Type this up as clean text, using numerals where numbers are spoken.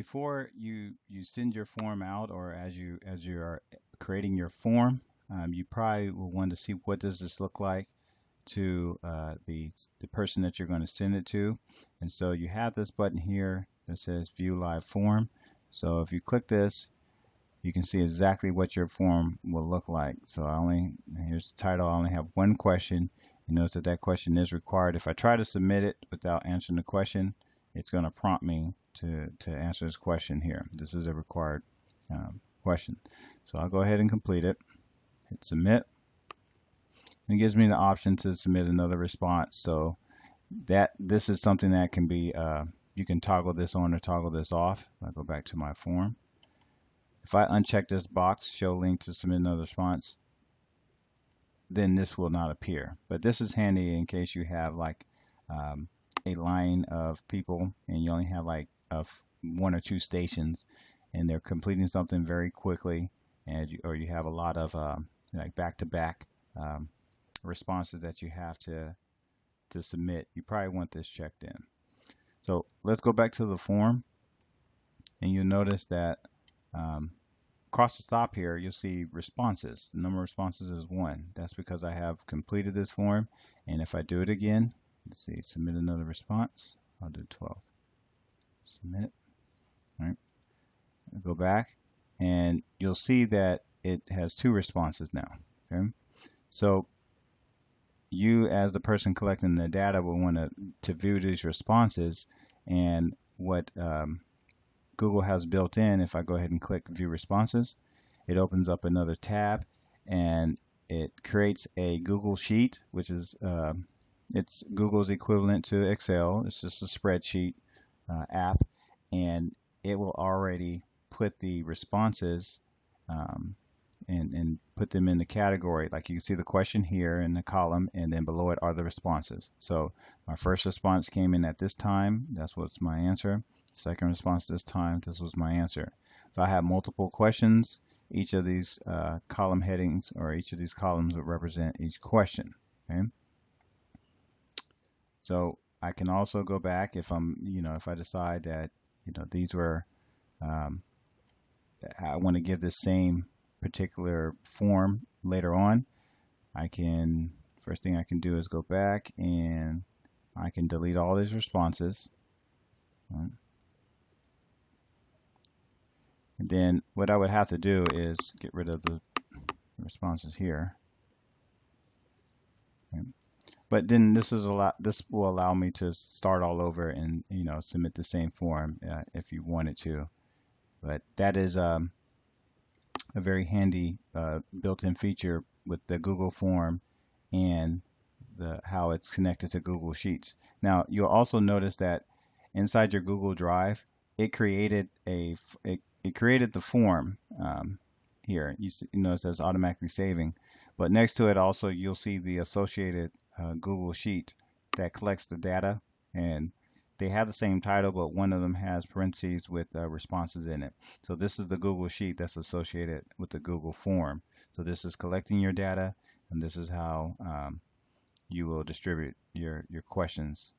before you send your form out, or as you are creating your form, you probably will want to see what does this look like to the person that you're going to send it to. And so you have this button here that says View Live Form. So if you click this, you can see exactly what your form will look like. So here's the title. I only have one question. You notice that that question is required. If I try to submit it without answering the question, it's going to prompt me to answer this question here. This is a required question. So I'll go ahead and complete it. Hit submit. And it gives me the option to submit another response. So this is something that can be, you can toggle this on or toggle this off. I'll go back to my form. If I uncheck this box, show link to submit another response, then this will not appear. But this is handy in case you have like a line of people and you only have like one or two stations and they're completing something very quickly, and or you have a lot of like back-to-back responses that you have to submit. You probably want this checked in. So let's go back to the form, and you'll notice that across the top here, you'll see responses. The number of responses is 1. That's because I have completed this form. And if I do it again, let's see, submit another response. I'll do 12. Submit. All right. I'll go back, and you'll see that it has 2 responses now. Okay. So you, as the person collecting the data, will want to view these responses, and what Google has built in, if I go ahead and click View Responses, it opens up another tab and it creates a Google Sheet, which is it's Google's equivalent to Excel. It's just a spreadsheet app, and it will already put the responses and put them in the category. Like you can see the question here in the column, and then below it are the responses. So my first response came in at this time. That's what's my answer. Second response this time, this was my answer. If I have multiple questions, each of these column headings or each of these columns would represent each question. Okay. So I can also go back if if I decide that, these were, I want to give this same particular form later on. First thing I can do is go back and I can delete all these responses. Right. And then what I would have to do is get rid of the responses here. Okay. But then this will allow me to start all over and submit the same form if you wanted to. But that is a very handy built-in feature with the Google form and how it's connected to Google Sheets. Now you'll also notice that inside your Google Drive, it created it created the form here. You notice that's automatically saving, but next to it also you'll see the associated Google Sheet that collects the data, and they have the same title, but one of them has parentheses with responses in it. So this is the Google Sheet that's associated with the Google form. So this is collecting your data, and this is how you will distribute your questions